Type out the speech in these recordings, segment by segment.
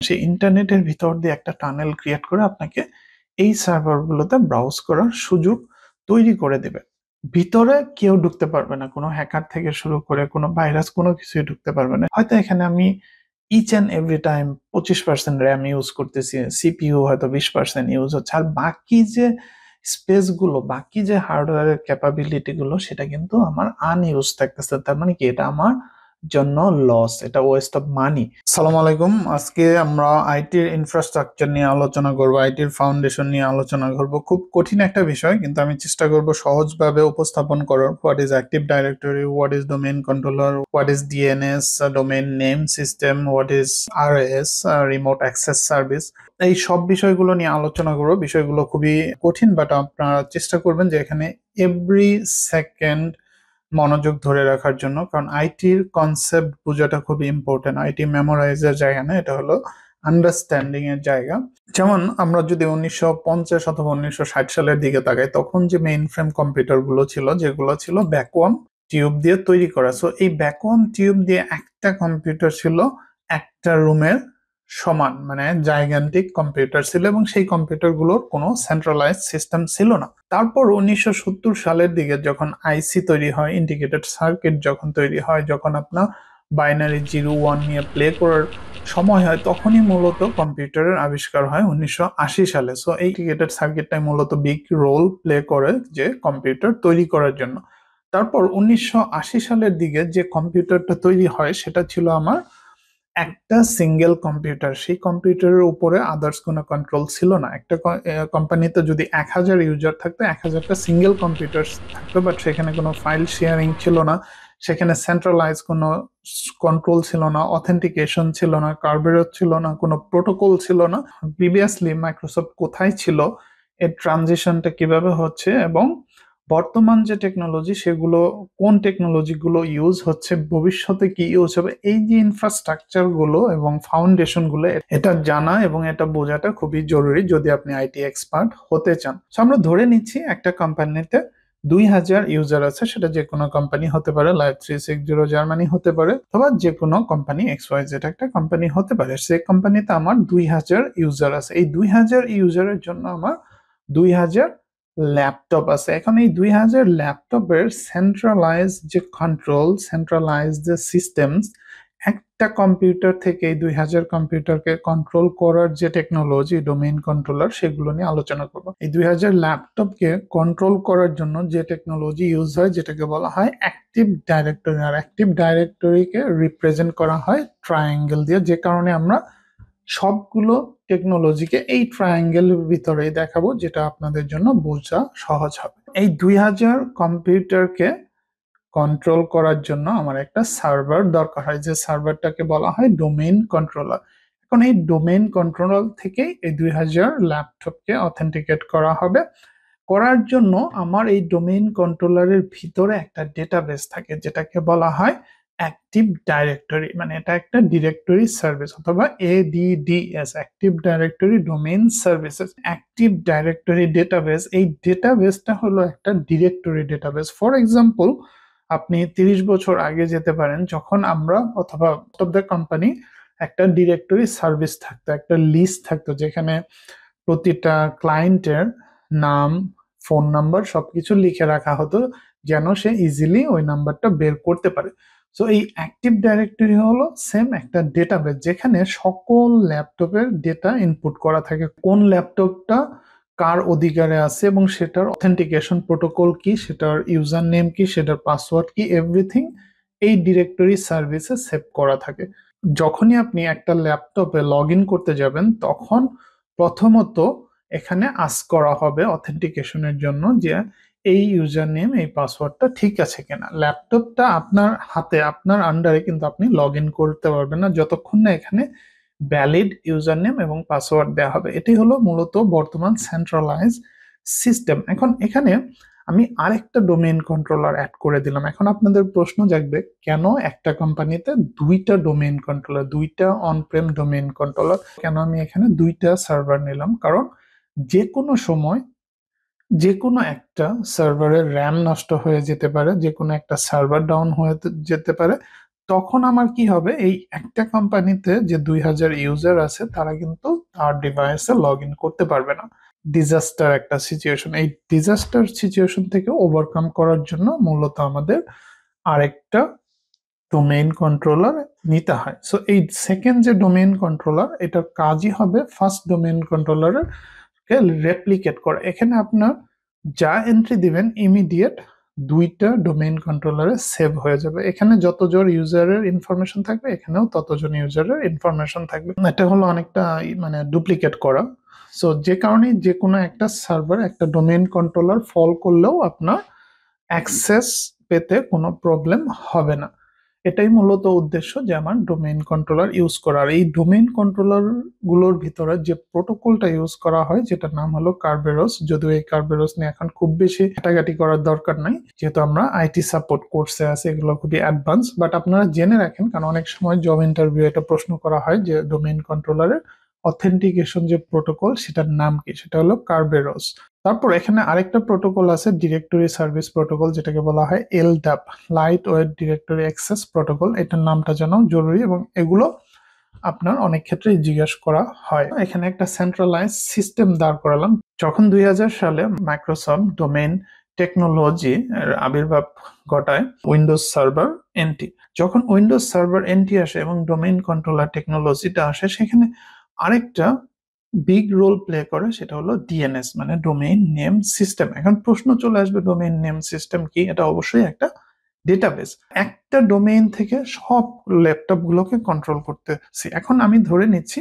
সেই ইন্টারনেটের ভিতর দিয়ে একটা টানেল ক্রিয়েট করে আপনাকে এই সার্ভারগুলোতে ব্রাউজ করার সুযোগ তৈরি করে দেবে। ভিতরে কেউ ঢুকতে পারবে না, কোনো হ্যাকার থেকে শুরু করে কোনো ভাইরাস কোনো কিছুই ঢুকতে পারবে না। হয়তো এখানে আমি each and every time 25% RAM use করতেছি, সিপিইউ হয়তো 20% ইউজ হচ্ছে, আর বাকি যে স্পেস গুলো, বাকি যে হার্ডওয়্যারের ক্যাপাবিলিটি গুলো সেটা কিন্তু আমার আনইউজ থাকতেছে। তার মানে কি, এটা আমার জন্য লস, এটা ওয়েস্ট অফ মানি। সালাম আলাইকুম। আজকে আমরা আইটির ইনফ্রাস্ট্রাকচার নিয়ে আলোচনা করব, আইটির ফাউন্ডেশন নিয়ে আলোচনা করব। খুব কঠিন একটা বিষয়, কিন্তু আমি চেষ্টা করব সহজভাবে উপস্থাপন করার। What is active directory, what is domain controller, what is DNS, domain name system, what is RS, remote access service. এই সব বিষয়গুলো নিয়ে আলোচনা করব। বিষয়গুলো খুবই কঠিন, বাট আপনারা চেষ্টা করবেন যে এখানে এভরি সেকেন্ড মনোযোগ ধরে রাখার জন্য, কারণ আইটির কনসেপ্ট বোঝাটা খুবই ইম্পর্টেন্ট। আইটি মেমোরাইজের জায়গা না, এটা হলো আন্ডারস্ট্যান্ডিং এর জায়গা। যেমন আমরা যদি 1950 অথবা 1960 সালের দিকে তাকাই, তখন যে মেইন ফ্রেম কম্পিউটার গুলো ছিল, যেগুলো ছিল ভ্যাকুয়াম টিউব দিয়ে তৈরি করা। সো এই ভ্যাকুয়াম টিউব দিয়ে একটা কম্পিউটার ছিল একটা রুমের সমান, মানে জাইগান্টিক কম্পিউটার ছিল, এবং সেই কম্পিউটার গুলোর কোনো সেন্ট্রালাইজড সিস্টেম ছিল না। তারপর 1970 সালের দিকে যখন আইসি তৈরি হয়, ইন্টিগ্রেটেড সার্কিট যখন তৈরি হয়, যখন আপনার বাইনারি 0 1 নিয়ে প্লে করার সময় হয়, তখনই মূলত কম্পিউটারের আবিষ্কার হয় 1980 সালে। সো এই ইন্টিগ্রেটেড সার্কিটটাই মূলত বিগ রোল প্লে করে যে কম্পিউটার তৈরি করার জন্য। তারপর 1980 সালের দিকে যে কম্পিউটারটা তৈরি হয় সেটা ছিল আমার একটা সিঙ্গেল কম্পিউটার। সেই কম্পিউটারের উপরে আদার্স কোনো কন্ট্রোল ছিল না। একটা কোম্পানিতে যদি 1000 ইউজার থাকতো, 1000টা সিঙ্গেল কম্পিউটার থাকতো, বাট সেখানে কোনো ফাইল শেয়ারিং ছিল না, সেখানে সেন্ট্রালাইজ কোনো কন্ট্রোল ছিল না, অথেন্টিকেশন ছিল না, কার্বেরও ছিল না, কোনো প্রোটোকল ছিল না। প্রিভিয়াসলি মাইক্রোসফট কোথায় ছিল, এর ট্রানজিশনটা কিভাবে হচ্ছে, এবং বর্তমান যে টেকনোলজি সেগুলো, কোন টেকনোলজি গুলো ইউজ হচ্ছে, ভবিষ্যতে কি ইউজ হবে, এই যে ইনফ্রাস্ট্রাকচার গুলো এবং ফাউন্ডেশন গুলো, এটা জানা এবং এটা বোঝাটা খুবই জরুরি যদি আপনি আইটি এক্সপার্ট হতে চান। তো আমরা ধরে নিচ্ছি একটা কোম্পানিতে 2000 ইউজার আছে, সেটা যে কোনো কোম্পানি হতে পারে, লাইফ360 জার্মানি হতে পারে, অথবা যে কোনো কোম্পানি XYZ একটা কোম্পানি হতে পারে। সেই কোম্পানিতে আমার 2000 ইউজার আছে। এই 2000 ইউজারের জন্য আমার 2000 ল্যাপটপ আছে। এখন এই 2000 ল্যাপটপের সেন্ট্রালাইজ যে কন্ট্রোল, সেন্ট্রালাইজ যে সিস্টেমস, একটা কম্পিউটার থেকে এই 2000 কম্পিউটারকে কন্ট্রোল করার যে টেকনোলজি, ডোমেইন কন্ট্রোলার, সেগুলো নিয়ে আলোচনা করব। এই 2000 ল্যাপটপকে কন্ট্রোল করার জন্য যে টেকনোলজি ইউজ হয়, যেটাকে বলা হয় অ্যাক্টিভ ডাইরেক্টরি। আর অ্যাক্টিভ ডাইরেক্টরিকে রিপ্রেজেন্ট করা হয় ট্রায়াঙ্গেল দিয়ে, যে কারণে আমরা সবগুলো টেকনোলজিকে এই ট্রায়াঙ্গেলের ভিতরেই দেখাবো, যেটা আপনাদের জন্য বোঝা সহজ হবে। এই 2000 কম্পিউটারকে কন্ট্রোল করার জন্য আমার একটা সার্ভার দরকার হয়, যে সার্ভারটাকে বলা হয় ডোমেইন কন্ট্রোলার। এখন এই ডোমেইন কন্ট্রোলার থেকেই এই 2000 ল্যাপটপকে অথেন্টিকেট করা হবে। করার জন্য আমার এই ডোমেইন কন্ট্রোলারের ভিতরে একটা ডেটাবেস থাকে, যেটাকে বলা হয় অ্যাক্টিভ ডাইরেক্টরি। মানে এটা একটা ডিরেক্টরি সার্ভিস, অথবা ADDS, active directory domain services. Active directory database, এই ডেটাবেসটা হলো একটা ডিরেক্টরি ডেটাবেস। ফর এক্সাম্পল, আপনি 30 বছর আগে যেতে পারেন, যখন আমরা, অথবা অফ দ্য কোম্পানি, একটা ডিরেক্টরি সার্ভিস থাকতো, একটা লিস্ট থাকতো, যেখানে প্রতিটা ক্লায়েন্টের নাম, ফোন নাম্বার সবকিছু লিখে রাখা হতো, যেন সে ইজিলি ওই নাম্বারটা বের করতে পারে। সো এই অ্যাক্টিভ ডাইরেক্টরি হলো সেম একটা ডেটাবেস, যেখানে সকল ল্যাপটপের ডেটা ইনপুট করা থাকে, কোন ল্যাপটপটা কার অধিকারে আছে, এবং সেটার অথেন্টিকেশন প্রোটোকল কি, সেটার ইউজার নেম কি, সেটার পাসওয়ার্ড কি, এভরিথিং এই ডিরেক্টরি সার্ভিসে সেভ করা থাকে। যখনই আপনি একটা ল্যাপটপে লগ ইন করতে যাবেন, তখন প্রথমত এখানে আস্ক করা হবে অথেন্টিকেশনের জন্য, যে এই ইউজার নেম, এই পাসওয়ার্ডটা ঠিক আছে কিনা। ল্যাপটপটা আপনার হাতে, আপনার আন্ডারে, কিন্তু আপনি লগ ইন করতে পারবেন না যতক্ষণ না এখানে ভ্যালিড ইউজার নেম এবং পাসওয়ার্ড দেওয়া হবে। এটি হলো মূলত বর্তমান সেন্ট্রালাইজ সিস্টেম। এখন এখানে আমি আরেকটা ডোমেইন কন্ট্রোলার অ্যাড করে দিলাম। এখন আপনাদের প্রশ্ন জাগবে, কেন একটা কোম্পানিতে দুইটা ডোমেইন কন্ট্রোলার, দুইটা অন-প্রেম ডোমেইন কন্ট্রোলার, কেন আমি এখানে দুইটা সার্ভার নিলাম? কারণ যে কোনো সময় যে কোনো একটা সার্ভারের র্যাম নষ্ট হয়ে যেতে পারে, যে কোনো একটা সার্ভার ডাউন হয়ে যেতে পারে, তখন আমার কি হবে, এই একটা কোম্পানিতে যে 2000 ইউজার আছে তারা কিন্তু তার ডিভাইসে লগ ইন করতে পারবে না। ডিজাস্টার একটা সিচুয়েশন, এই ডিজাস্টার সিচুয়েশন থেকে ওভারকাম করার জন্য মূলত আমাদের আরেকটা ডোমেইন কন্ট্রোলার নিতে হয়। সো এই সেকেন্ড যে ডোমেইন কন্ট্রোলার, এটার কাজই হবে ফার্স্ট ডোমেইন কন্ট্রোলারের কে রেপ্লিকেট করা। এখানে আপনার যা এন্ট্রি দিবেন ইমিডিয়েট দুইটা ডোমেইন কন্ট্রোলারে সেভ হয়ে যাবে। এখানে যতজন ইউজারের ইনফরমেশন থাকবে এখানেও ততজন ইউজারের ইনফরমেশন থাকবে। এটা হলো অনেকটা মানে ডুপ্লিকেট করা। সো যে কারণে যে কোনো একটা সার্ভার একটা ডোমেইন কন্ট্রোলার ফল করলেও আপনার অ্যাক্সেস পেতে কোনো প্রবলেম হবে না। এটাই মূলত উদ্দেশ্য যে আমার ডোমেইন কন্ট্রোলার ইউজ করার। এই ডোমেইন কন্ট্রোলার গুলোর ভিতরে যে প্রোটোকলটা ইউজ করা হয় যেটার নাম হলো কার্বেরোস, যদিও এই কার্বেরোস নিয়ে এখন খুব বেশি ঘাটাঘাটি করার দরকার নাই, যেহেতু আমরা আইটি সাপোর্ট কোর্সে আছে, এগুলো খুবই অ্যাডভান্স। বাট আপনারা জেনে রাখেন, কারণ অনেক সময় জব ইন্টারভিউ এটা প্রশ্ন করা হয় যে ডোমেইন কন্ট্রোলারের অথেন্টিকেশন যে প্রোটোকল সেটার নাম কি, সেটা হলো কার্বেরোস। তারপর এখানে আরেকটা প্রোটোকল আছে, ডিরেক্টরি সার্ভিস প্রোটোকল, যেটাকে বলা হয় LDAP, lightweight directory access protocol. এটার নামটা জানাও জরুরি এবং এগুলো আপনার অনেক ক্ষেত্রে জিজ্ঞেস করা হয়। এখানে একটা সেন্ট্রালাইজ সিস্টেম দাঁড় করালাম। যখন 2000 সালে মাইক্রোসফট ডোমেইন টেকনোলজি এর আবির্ভাব ঘটায় উইন্ডোজ সার্ভার এনটি, যখন উইন্ডোজ সার্ভার এনটি আসে এবং ডোমেইন কন্ট্রোলার টেকনোলজিটা আসে, সেখানে আরেকটা বিগ রোল প্লে করে, সেটা হলো ডিএনএস মানে ডোমেইন নেম সিস্টেম। এখন প্রশ্ন চলে আসবে ডোমেইন নেম সিস্টেম কি? এটা অবশ্যই একটা ডেটাবেস। একটা ডোমেইন থেকে সব ল্যাপটপ গুলোকে কন্ট্রোল করতেছি। এখন আমি ধরে নিচ্ছি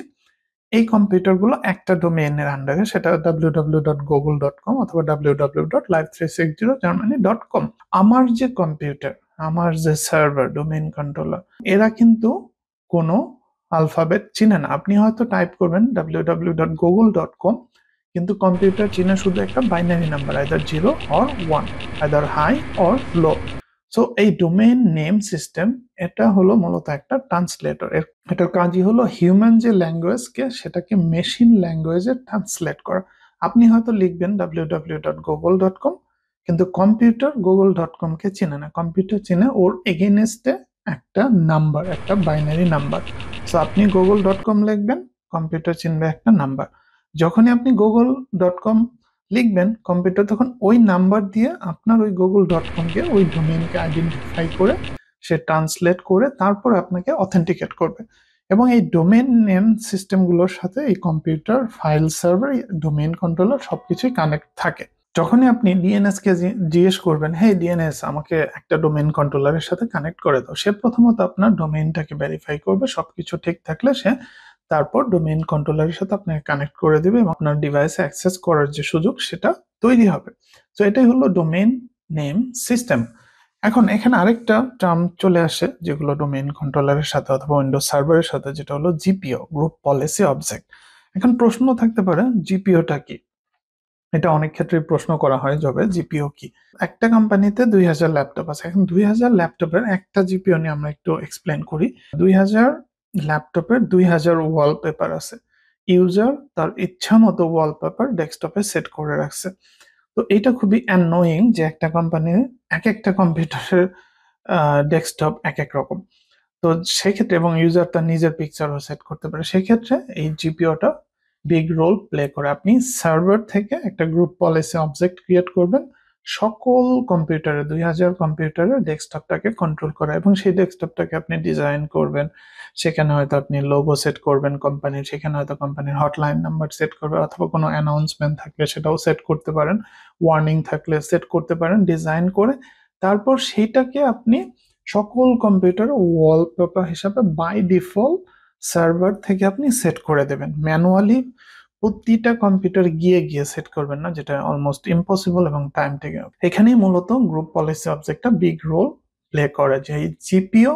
এই কম্পিউটার গুলো একটা ডোমেইনের আন্ডারে, সেটা www.google.com অথবা www.live360germany.com। আমার যে কম্পিউটার, আমার যে সার্ভার ডোমেইন কন্ট্রোলার, এরা কিন্তু কোনো আলফাবেট চিনে না। আপনি হয়তো টাইপ করবেন www.google.com, কিন্তু কম্পিউটার চিনে শুধু একটা binary number, either 0 or 1, either high or low. So এই ডোমেইন নেম সিস্টেম এটা হলো মূলত একটা ট্রান্সলেটর। এটার কাজই হলো হিউম্যান যে ল্যাঙ্গুয়েজকে সেটাকে মেশিন ল্যাঙ্গুয়েজে ট্রান্সলেট করা। আপনি হয়তো লিখবেন www.google.com, কিন্তু কম্পিউটার google.com কে চেনে না। কম্পিউটার চেনে ওর এগেইনস্টে একটা নাম্বার, একটা বাইনারি নাম্বার। সো আপনি google.com লিখবেন, কম্পিউটার চিনবে একটা নাম্বার। যখনই আপনি google.com লিখবেন, কম্পিউটার তখন ওই নাম্বার দিয়ে আপনার ওই google.com কে, ওই ডোমেইনকে আইডেন্টিফাই করে সে ট্রান্সলেট করে তারপর আপনাকে অথেন্টিকেট করবে। এবং এই ডোমেইন নেম সিস্টেমগুলোর সাথে এই computer, file server, domain controller সবকিছুই কানেক্ট থাকে। যখনই আপনি ডিএনএস কে জিজ্ঞেস করবেন, হে ডিএনএস আমাকে একটা ডোমেইন কন্ট্রোলারের সাথে কানেক্ট করে দাও, সে প্রথমত আপনার ডোমেইনটাকে ভেরিফাই করবে, সবকিছু ঠিক থাকলে সে তারপর ডোমেইন কন্ট্রোলারের সাথে আপনাকে কানেক্ট করে দিবে এবং আপনার ডিভাইসে অ্যাক্সেস করার যে সুযোগ সেটা তৈরি হবে। তো এটাই হলো ডোমেইন নেম সিস্টেম। এখন এখানে আরেকটা টার্ম চলে আসে যেগুলো ডোমেইন কন্ট্রোলারের সাথে অথবা উইন্ডোজ সার্ভারের সাথে, যেটা হলো জিপিও, গ্রুপ পলিসি অবজেক্ট। এখন প্রশ্ন থাকতে পারে জিপিওটা কি? এটা অনেক ক্ষেত্রে প্রশ্ন করা হয় জবে, জিপিও কি। একটা কোম্পানিতে 2000 ল্যাপটপ আছে। এখন 2000 ল্যাপটপের একটা জিপিও নিয়ে আমরা একটু এক্সপ্লেন করি। 2000 ল্যাপটপের 2000 ওয়ালপেপার আছে। ইউজার তার ইচ্ছা মতো ওয়ালপেপার ডেস্কটপে সেট করে রাখছে। তো এটা খুবই অ্যানোয়িং যে একটা কোম্পানির এক একটা কম্পিউটারের ডেস্কটপ এক এক রকম। তো সেক্ষেত্রে, এবং ইউজার তার নিজের পিকচারও সেট করতে পারে, সেক্ষেত্রে এই জিপিওটা বিগ রোল প্লে করে। আপনি সার্ভার থেকে একটা গ্রুপ পলিসি অবজেক্ট ক্রিয়েট করবেন সকল কম্পিউটারে, 2000 কম্পিউটারের ডেস্কটপটাকে কন্ট্রোল করা, এবং সেই ডেস্কটপটাকে আপনি ডিজাইন করবেন। সেখানে হয়তো আপনি লোগো সেট করবেন কোম্পানির, সেখানে হয়তো কোম্পানির হটলাইন নাম্বার সেট করবেন, অথবা কোনো অ্যানাউন্সমেন্ট থাকলে সেটাও সেট করতে পারেন, ওয়ার্নিং থাকলে সেট করতে পারেন ডিজাইন করে। তারপর সেইটাকে আপনি সকল কম্পিউটার ওয়ালপেপার হিসাবে বাই ডিফল্ট সার্ভার থেকে আপনি সেট করে দেবেন। ম্যানুয়ালি প্রতিটা কম্পিউটার গিয়ে গিয়ে সেট করবেন না, যেটা অলমোস্ট ইম্পসিবল এবং টাইম টেকিং। এখানেই মূলত গ্রুপ পলিসি অবজেক্টটা বিগ রোল প্লে করে, যে এই জিপিও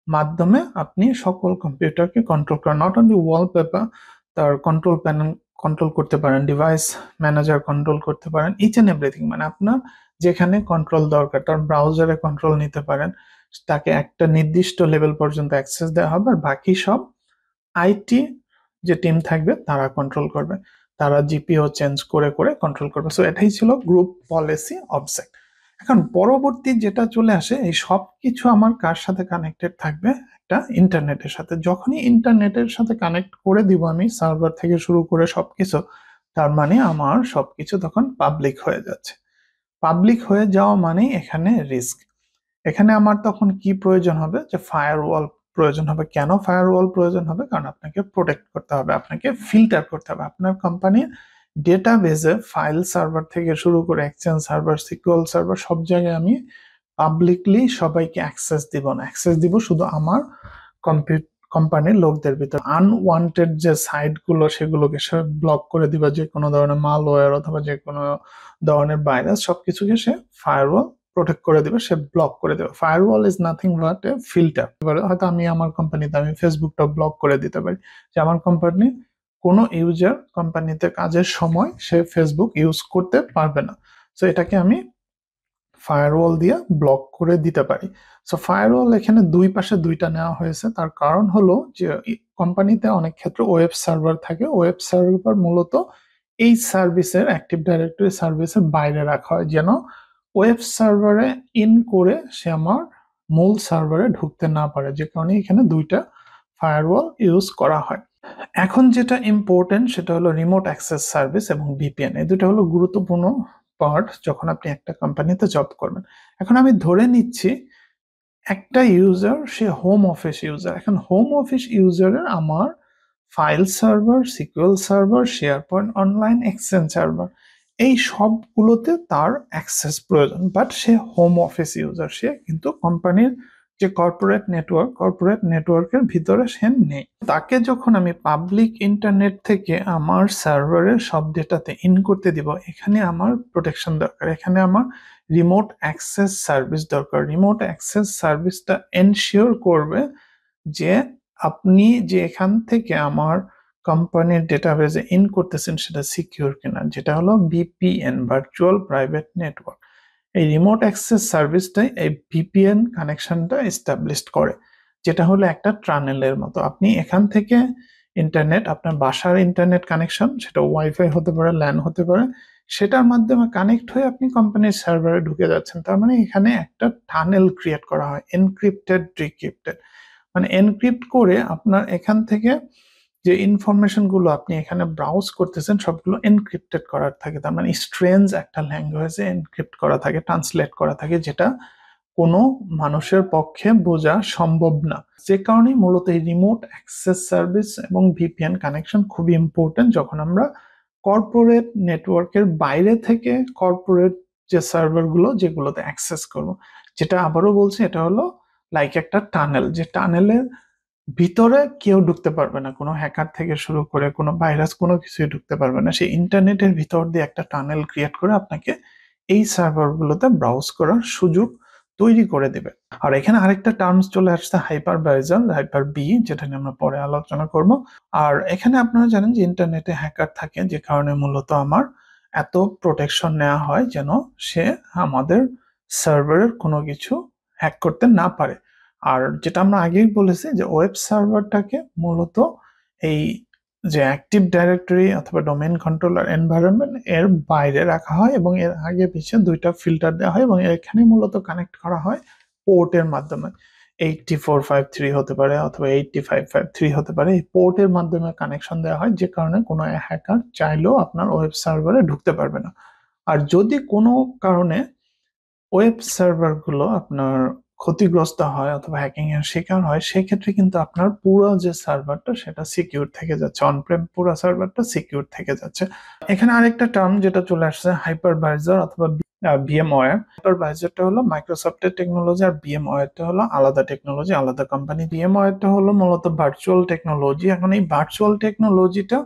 মাধ্যমে আপনি সকল কম্পিউটারকে কন্ট্রোল করেন। নট অনলি ওয়ালপেপার, তার কন্ট্রোল প্যানেল কন্ট্রোল করতে পারেন, ডিভাইস ম্যানেজার কন্ট্রোল করতে পারেন, ইচ এন্ড এভরিথিং। মানে আপনার যেখানে কন্ট্রোল দরকার, তার ব্রাউজারে কন্ট্রোল নিতে পারেন, তাকে একটা নির্দিষ্ট লেভেল পর্যন্ত অ্যাক্সেস দেওয়া হবে, আর বাকি সব আইটি যে টিম থাকবে তারা কন্ট্রোল করবে, তারা জিপিও চেঞ্জ করে করে কন্ট্রোল করবে। সো এটাই ছিল গ্রুপ পলিসি অবজেক্ট। এখন পরবর্তী যেটা চলে আসে, এই সবকিছু আমার কার সাথে কানেক্টেড থাকবে, একটা ইন্টারনেটের সাথে। যখনই ইন্টারনেটের সাথে কানেক্ট করে দিব আমি, সার্ভার থেকে শুরু করে সবকিছু, তার মানে আমার সবকিছু তখন পাবলিক হয়ে যাচ্ছে। পাবলিক হয়ে যাওয়া মানে এখানে রিস্ক। এখানে আমার তখন কি প্রয়োজন হবে, যে ফায়ারওয়াল প্রয়োজন হবে। কেন ফায়ারওয়াল প্রয়োজন হবে? কারণ আপনাকে প্রোটেক্ট করতে হবে, আপনাকে ফিল্টার করতে হবে। আপনার কোম্পানির ডেটাবেজে ফাইল সার্ভার থেকে শুরু করে এক্সচেঞ্জ সার্ভার, সিকিউর সার্ভার, সব জায়গায় আমি পাবলিকলি সবাইকে অ্যাক্সেস দিব না। অ্যাক্সেস দিব শুধু আমার কোম্পানির লোকদের ভিতর। আনওয়ান্টেড যে সাইট গুলো, সেগুলোকে সে ব্লক করে দিবা। যে কোনো ধরনের মালওয়্যার অথবা যে কোনো ধরনের ভাইরাস, সবকিছুকে সে ফায়ারওয়াল প্রোটেক্ট করে দিবে, সে ব্লক করে দেবে। Firewall is nothing but A filter. হয়তো আমি আমার কোম্পানিতে আমি ফেসবুকটা ব্লক করে দিতে পারি, যে আমার কোম্পানি কোনো ইউজার কোম্পানিতে কাজের সময় সে ফেসবুক ইউজ করতে পারবে না। সো এটাকে আমি ফায়ারওয়াল দিয়ে ব্লক করে দিতে পারি। সো ফায়ারওয়াল এখানে দুই পাশে দুইটা নেওয়া হয়েছে। তার কারণ হলো যে কোম্পানিতে অনেক ক্ষেত্রে ওয়েব সার্ভার থাকে। ওয়েব সার্ভার মূলত এই সার্ভিসের, অ্যাক্টিভ ডাইরেক্টরি সার্ভিসের বাইরে রাখা হয়, যেন ওয়েব সার্ভারে ইন করে সে আমার মূল সার্ভারে ঢুকতে না পারে। যে কারণে এখানে দুইটা ফায়ারওয়াল ইউজ করা হয়। এখন যেটা ইম্পর্টেন্ট সেটা হলো রিমোট অ্যাক্সেস সার্ভিস এবং ভিপিএন। এই দুটো হলো গুরুত্বপূর্ণ পার্ট যখন আপনি একটা কোম্পানিতে জব করবেন। এখন আমি ধরে নিচ্ছি একটা ইউজার সে হোম অফিস ইউজার। এখন হোম অফিস ইউজারের আমার file server, secure server, SharePoint online, exchange server, এই সবগুলোতে তার অ্যাক্সেস প্রয়োজন। বাট সে হোম অফিস ইউজার, সে কিন্তু কোম্পানির যে কর্পোরেট নেটওয়ার্কের ভিতরে সে নেই। তাকে যখন আমি পাবলিক ইন্টারনেট থেকে আমার সার্ভারের সব ডেটাতে ইন করতে দিব, এখানে আমার প্রোটেকশন দরকার, এখানে আমার রিমোট অ্যাক্সেস সার্ভিস দরকার। রিমোট অ্যাক্সেস সার্ভিসটা এনশিওর করবে যে আপনি যে এখান থেকে আমার কোম্পানির ডেটাবেজে ইন করতেছেন সেটা সিকিউর কিনা, যেটা হলো ভিপিএন, ভার্চুয়াল প্রাইভেট নেটওয়ার্ক। এই রিমোট অ্যাক্সেস সার্ভিসটাই এই ভিপিএন কানেকশনটা এস্টাবলিশ করে, যেটা হলো একটা টানেলের মতো। আপনি এখান থেকে ইন্টারনেট, আপনার বাসার ইন্টারনেট কানেকশন, সেটা ওয়াইফাই হতে পারে, ল্যান হতে পারে, সেটার মাধ্যমে কানেক্ট হয়ে আপনি কোম্পানির সার্ভারে ঢুকে যাচ্ছেন। তার মানে এখানে একটা টানেল ক্রিয়েট করা হয়, এনক্রিপ্টেড ডিক্রিপ্টেড। মানে এনক্রিপ্ট করে আপনার এখান থেকে যে ইনফরমেশন গুলো আপনি এখানে ব্রাউজ করতেছেন সবগুলো এনক্রিপ্টেড করার থাকে। তার মানে স্ট্রেঞ্জ একটা ল্যাঙ্গুয়েজে এনক্রিপ্ট করা থাকে, ট্রান্সলেট করা থাকে, যেটা কোনো মানুষের পক্ষে বোঝা সম্ভব না। যে কারণে মূলত এই রিমোট অ্যাক্সেস সার্ভিস এবং ভিপিএন কানেকশন খুবই ইম্পর্টেন্ট যখন আমরা কর্পোরেট নেটওয়ার্কের বাইরে থেকে কর্পোরেট যে সার্ভারগুলো যেগুলোতে অ্যাক্সেস করব। যেটা আবারও বলছি, এটা হলো লাইক একটা টানেল, যে টানেলের ভিতরে কেউ ঢুকতে পারবে না, কোনো হ্যাকার থেকে শুরু করে কোনো ভাইরাস, কোনো কিছুই ঢুকতে পারবে না। সেই ইন্টারনেটের ভিতর দিয়ে একটা টানেল ক্রিয়েট করে আপনাকে এই সার্ভারগুলোতে ব্রাউজ করার সুযোগ তৈরি করে দেবে। আর এখানে আরেকটা টার্মস চলে আসছে, হাইপারভাইজার, হাইপার বি, যেটা নিয়ে আমরা পরে আলোচনা করব। আর এখানে আপনারা জানেন যে ইন্টারনেটে হ্যাকার থাকে, যে কারণে মূলত আমার এত প্রোটেকশন নেওয়া হয় যেন সে আমাদের সার্ভারের কোনো কিছু হ্যাক করতে না পারে। আর যেটা আমরা আগেই বলেছি যে ওয়েব সার্ভারটাকে মূলত এই যে অ্যাক্টিভ ডাইরেক্টরি অথবা ডোমেইন কন্ট্রোলার এনভায়রনমেন্ট এর বাইরে রাখা হয় এবং এর আগে পিছে দুইটা ফিল্টার দেওয়া হয় এবং এখানে মূলত কানেক্ট করা হয় পোর্টের মাধ্যমে। 8453 হতে পারে অথবা 8553 হতে পারে। এই পোর্টের মাধ্যমে কানেকশন দেওয়া হয়, যে কারণে কোনো হ্যাকার চাইলেও আপনার ওয়েব সার্ভারে ঢুকতে পারবে না। আর যদি কোনো কারণে ওয়েব সার্ভারগুলো আপনার ক্ষতিগ্রস্ত হয় অথবা হ্যাকিং এর শিকার হয়, সেক্ষেত্রে কিন্তু আপনার পুরো যে সার্ভারটা সেটা সিকিউর থেকে যাচ্ছে, অনপ্রেম পুরো সার্ভারটা সিকিউর থেকে যাচ্ছে। এখানে আরেকটা টার্ম যেটা চলে আসছে, হাইপারভাইজার অথবা ভিএমওয়্যার। হাইপারভাইজারটা হলো মাইক্রোসফটের টেকনোলজি, আর ভিএমওয়্যারটা হলো আলাদা টেকনোলজি, আলাদা কোম্পানি। ভিএমওয়্যারটা হলো মূলত ভার্চুয়াল টেকনোলজি। এখন এই ভার্চুয়াল টেকনোলজিটা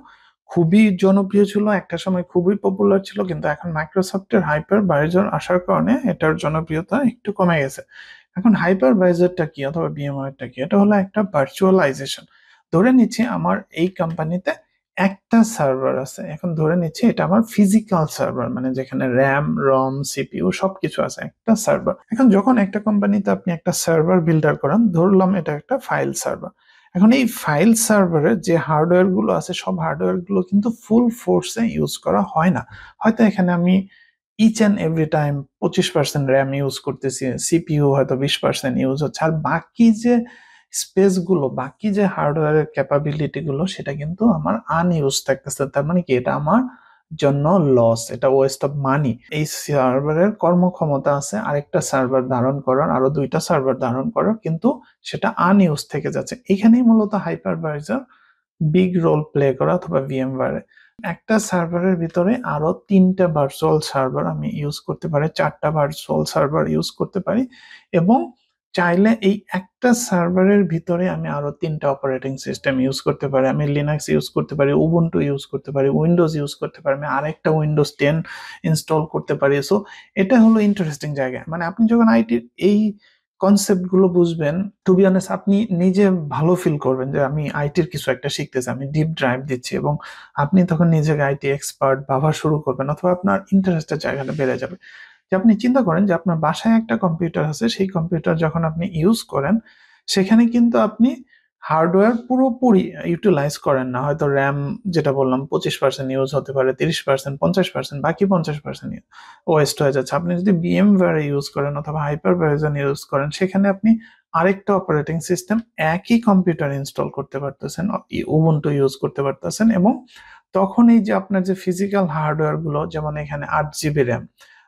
খুবই জনপ্রিয় ছিল, একটা সময় খুবই পপুলার ছিল, কিন্তু এখন মাইক্রোসফটের হাইপারভাইজার আসার কারণে এটার জনপ্রিয়তা একটু কমে গেছে। এখন হাইপারভাইজারটা কি অথবা ভিএমওয়্যারটা কি? এটা হলো একটা ভার্চুয়ালাইজেশন। ধরে নিচ্ছি আমার এই কোম্পানিতে একটা সার্ভার আছে। এখন ধরে নিচ্ছি এটা আমার ফিজিক্যাল সার্ভার, মানে যেখানে র্যাম, রম, সিপিইউ সবকিছু আছে, একটা সার্ভার। এখন যখন একটা কোম্পানিতে আপনি একটা সার্ভার বিল্ডার করেন, ধরলাম এটা একটা ফাইল সার্ভার। এখন এই ফাইল সার্ভারে যে হার্ডওয়্যার গুলো আছে, সব হার্ডওয়্যার গুলো কিন্তু ফুল ফোর্সে ইউজ করা হয় না। হয়তো এখানে আমি each and every time 25% RAM use করতেছি, সিপিইউ হয়তো 20% ইউজ হচ্ছে, আর বাকি যে স্পেস গুলো, বাকি যে হার্ডওয়্যারের ক্যাপাবিলিটি গুলো সেটা কিন্তু আমার আনইউজ থাকতেছে। তার মানে কি, এটা আমার জন্য লস, এটা ওয়েস্ট অফ মানি। এই সার্ভারের কর্মক্ষমতা আছে আরেকটা সার্ভার ধারণ করার, আরো 2টা সার্ভার ধারণ করার, কিন্তু সেটা আনইউজ থেকে যাচ্ছে। এখানেই মূলত হাইপারভাইজার বিগ রোল প্লে করা, অথবা ভিএমওয়্যারে একটা সার্ভারের ভিতরে আরো 3টা ভার্চুয়াল সার্ভার আমি ইউজ করতে পারি, 4টা ভার্চুয়াল সার্ভার ইউজ করতে পারি, এবং চাইলে এই একটা সার্ভারের ভিতরে আমি আরো 3টা অপারেটিং সিস্টেম ইউজ করতে পারি। আমি লিনাক্স ইউজ করতে পারি, উবুন্টু ইউজ করতে পারি, উইন্ডোজ ইউজ করতে পারি, আমি আরেকটা উইন্ডোজ 10 ইনস্টল করতে পারি। সো এটা হলো ইন্টারেস্টিং জায়গা। মানে আপনি যখন আইটির এই কনসেপ্ট গুলো বুঝবেন, টু বি অনেস্ট আপনি নিজে ভালো ফিল করবেন যে আমি আইটির কিছু একটা শিখতেছি, আমি ডিপ ড্রাইভ দিচ্ছি, এবং আপনি তখন নিজেকে আইটি এক্সপার্ট ভাবা শুরু করবেন, অথবা আপনার ইন্টারেস্টের জায়গাটা বেড়ে যাবে। যে আপনি চিন্তা করেন যে আপনার বাসায় একটা কম্পিউটার আছে, সেই কম্পিউটার যখন আপনি ইউজ করেন, সেখানে কিন্তু আপনি হার্ডওয়্যার পুরোপুরি ইউটিলাইজ করেন না। হয়তো র্যাম, যেটা বললাম, 25% ইউজ হতে পারে, 30%, 50%, বাকি 50% ওয়েস্ট হয়ে যাচ্ছে। আপনি যদি VMware ইউজ করেন অথবা হাইপারভাইজার ইউজ করেন, সেখানে আপনি আরেকটা অপারেটিং সিস্টেম একই কম্পিউটার ইনস্টল করতে পারতেছেন, উবুন্টু ইউজ করতে পারতেছেন, এবং তখন এই যে আপনার যে ফিজিক্যাল হার্ডওয়্যার গুলো, যেমন এখানে 8 GB র্যাম,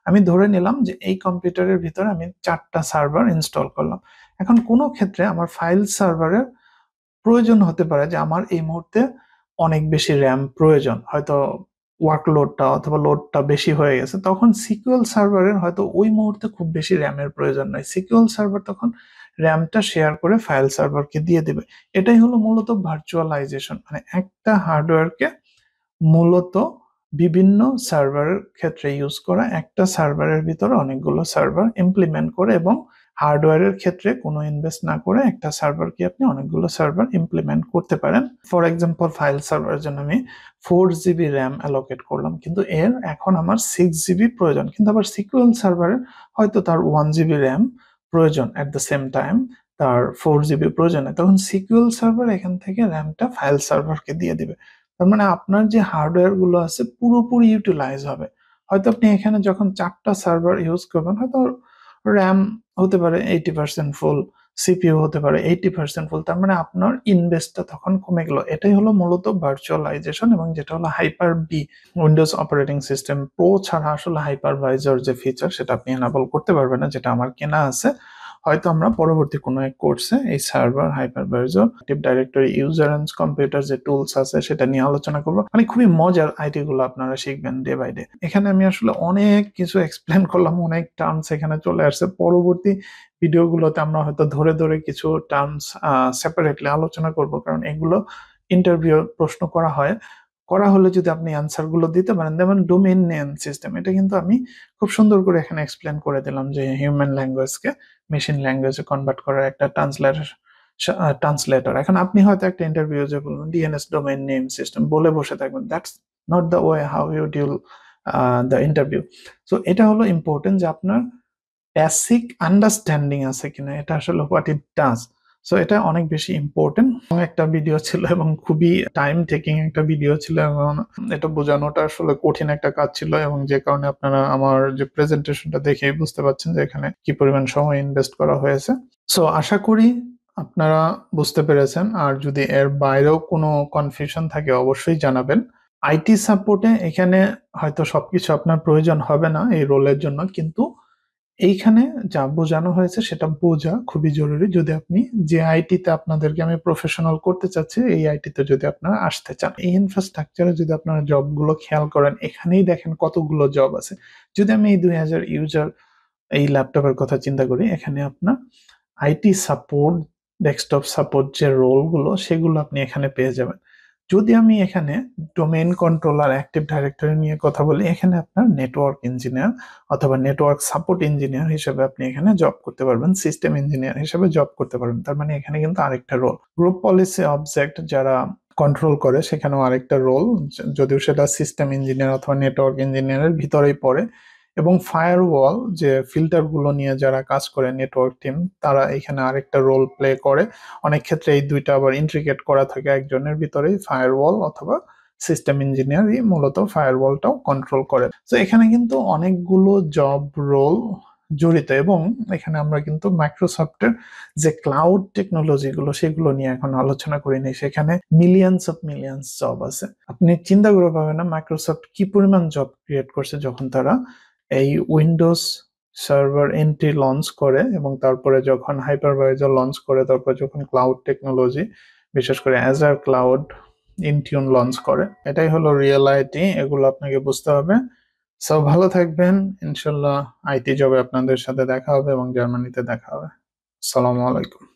আমি ধরে নিলাম যে এই কম্পিউটারের ভিতরে আমি 4টা সার্ভার ইনস্টল করলাম। এখন কোনো ক্ষেত্রে আমার ফাইল সার্ভারের প্রয়োজন হতে পারে, যে আমার এই মুহূর্তে অনেক বেশি র্যাম প্রয়োজন, হয়তো ওয়ার্কলোডটা অথবা লোডটা বেশি হয়ে গেছে, তখন সিকিউএল সার্ভারের হয়তো ওই মুহূর্তে খুব বেশি র্যামের প্রয়োজন নয়, সিকিউএল সার্ভার তখন র্যামটা শেয়ার করে ফাইল সার্ভারকে দিয়ে দিবে। এটাই হলো মূলত ভার্চুয়ালাইজেশন, মানে একটা হার্ডওয়্যারকে মূলত বিভিন্ন সার্ভারের ক্ষেত্রে ইউজ করা, একটা সার্ভারের ভিতরে অনেকগুলো সার্ভার ইমপ্লিমেন্ট করে, এবং হার্ডওয়্যারের ক্ষেত্রে কোনো ইনভেস্ট না করে একটা সার্ভারকে আপনি অনেকগুলো সার্ভার ইমপ্লিমেন্ট করতে পারেন। ফর এক্সাম্পল, ফাইল সার্ভারের জন্য আমি 4 GB র্যাম অ্যালোকেট করলাম, কিন্তু এর এখন আমার 6 GB প্রয়োজন, কিন্তু আবার সিকিউএল সার্ভারের হয়তো তার 1 GB র্যাম প্রয়োজন, অ্যাট দ্য সেম টাইম তার 4 GB প্রয়োজন। তখন সিকিউএল সার্ভার এখান থেকে র্যামটা ফাইল সার্ভারকে দিয়ে দিবে। তার মানে আপনার যে হার্ডওয়্যার গুলো আছে পুরোপুরি ইউটিলাইজ হবে। হয়তো আপনি এখানে যখন 4টা সার্ভার ইউজ করবেন, হয়তো র্যাম হতে পারে 80% ফুল, সিপিইউ হতে পারে 80% ফুল, তার মানে আপনার ইনভেস্টটা তখন কমে গেল। এটাই হলো মূলত ভার্চুয়ালাইজেশন, এবং যেটা হলো hyper V. Windows operating system pro ছাড়া আসলে হাইপারভাইজার যে ফিচার, সেটা আপনি এনাবল করতে পারবেন না, যেটা আমার কেনা আছে। হয়তো আমরা পরবর্তী কোনো এক কোর্সে এই server, hypervisor, active directory, user end computer যে টুলস আছে সেটা নিয়ে আলোচনা করবো। মানে খুবই মজার আইটি গুলো আপনারা শিখবেন ডে বাই ডে। এখানে আমি আসলে অনেক কিছু এক্সপ্লেন করলাম, অনেক টার্মস এখানে চলে আসছে। পরবর্তী ভিডিওগুলোতে আমরা হয়তো ধরে ধরে কিছু টার্মস সেপারেটলি আলোচনা করব, কারণ এগুলো ইন্টারভিউ প্রশ্ন করা হলে যদি আপনি অ্যান্সার গুলো দিতে পারেন। যেমন ডোমেইন নেম সিস্টেম, এটা কিন্তু আমি খুব সুন্দর করে এখানে এক্সপ্লেন করে দিলাম, যে হিউম্যান ল্যাঙ্গুয়েজকে মেশিন ল্যাঙ্গুয়েজে কনভার্ট করার একটা ট্রান্সলেটর। এখন আপনি হয়তো একটা ইন্টারভিউ যে বলবেন ডিএনএস ডোমেইন নেম সিস্টেম বলে বসে থাকবেন, that's not the way how you deal the interview. So এটা হলো ইম্পর্টেন্ট যে আপনার বেসিক আন্ডারস্ট্যান্ডিং আছে কিনা, এটা আসলে হোয়াট ইট ডাজ। সো এটা অনেক বেশি ইম্পর্টেন্ট। একটা ভিডিও ছিল, এবং খুবই টাইম টেকিং একটা ভিডিও ছিল, এবং এটা বোঝানোটা আসলে কঠিন একটা কাজ ছিল, এবং যে কারণে আপনারা আমার যে প্রেজেন্টেশনটা দেখেই বুঝতে পারছেন যে এখানে কি পরিমাণ সময় ইনভেস্ট করা হয়েছে। সো আশা করি আপনারা বুঝতে পেরেছেন, আর যদি এর বাইরেও কোনো কনফিউশন থাকে অবশ্যই জানাবেন। আইটি সাপোর্টে এখানে হয়তো সবকিছু আপনার প্রয়োজন হবে না এই রোলের জন্য, কিন্তু এইখানে যা বোঝানো হয়েছে সেটা বোঝা খুবই জরুরি, যদি আপনি যে আইটিতে আপনাদেরকে আমি প্রফেশনাল করতে চাচ্ছি, এই আইটিতে যদি আপনারা আসতে চান। এই ইনফ্রাস্ট্রাকচারে যদি আপনারা জবগুলো খেয়াল করেন, এখানেই দেখেন কতগুলো জব আছে। যদি আমি এই 2000 ইউজার এই ল্যাপটপের কথা চিন্তা করি, এখানে আপনার আইটি সাপোর্ট, ডেস্কটপ সাপোর্ট যে রোলগুলো, সেগুলো আপনি এখানে পেয়ে যাবেন। যদি আমি এখানে ডোমেইন কন্ট্রোলার, অ্যাক্টিভ ডাইরেক্টরি নিয়ে কথা বলি, এখানে আপনার নেটওয়ার্ক ইঞ্জিনিয়ার অথবা নেটওয়ার্ক সাপোর্ট ইঞ্জিনিয়ার হিসেবে আপনি এখানে জব করতে পারবেন, সিস্টেম ইঞ্জিনিয়ার হিসেবে জব করতে পারবেন। তার মানে এখানে কিন্তু আরেকটা রোল। গ্রুপ পলিসি অবজেক্ট যারা কন্ট্রোল করে, সেখানেও আরেকটা রোল, যদিও সেটা সিস্টেম ইঞ্জিনিয়ার অথবা নেটওয়ার্ক ইঞ্জিনিয়ারের ভিতরেই পড়ে। এবং ফায়ারওয়াল যে ফিল্টার গুলো নিয়ে যারা কাজ করে নেটওয়ার্ক টিম, তারা এখানে আরেকটা রোল প্লে করে। অনেক ক্ষেত্রে এই দুইটা আবার ইন্ট্রিকেট করা থাকে একজনের ভিতরেই, ফায়ারওয়াল অথবা সিস্টেম ইঞ্জিনিয়ারই মূলত ফায়ারওয়ালটাও কন্ট্রোল করে। তো এখানে কিন্তু অনেকগুলো জব রোল জড়িত, এবং এখানে আমরা কিন্তু মাইক্রোসফটের যে ক্লাউড টেকনোলজি গুলো সেগুলো নিয়ে এখন আলোচনা করিনি। সেখানে মিলিয়ন্স জব আছে। আপনি চিন্তা করে পাবেন না মাইক্রোসফট কি পরিমাণ জব ক্রিয়েট করছে যখন তারা এই উইন্ডোজ সার্ভার এন্ট্রি লঞ্চ করে, এবং তারপরে যখন হাইপারভাইজার লঞ্চ করে, তারপর যখন ক্লাউড টেকনোলজি বিশেষ করে অ্যাজার ক্লাউড ইনটিউন লঞ্চ করে। এটাই হলো রিয়েলাইটি, এগুলো আপনাকে বুঝতে হবে। সব ভালো থাকবেন, ইনশাল্লাহ আইটি জবে আপনাদের সাথে দেখা হবে এবং জার্মানিতে দেখা হবে। আসসালামু আলাইকুম।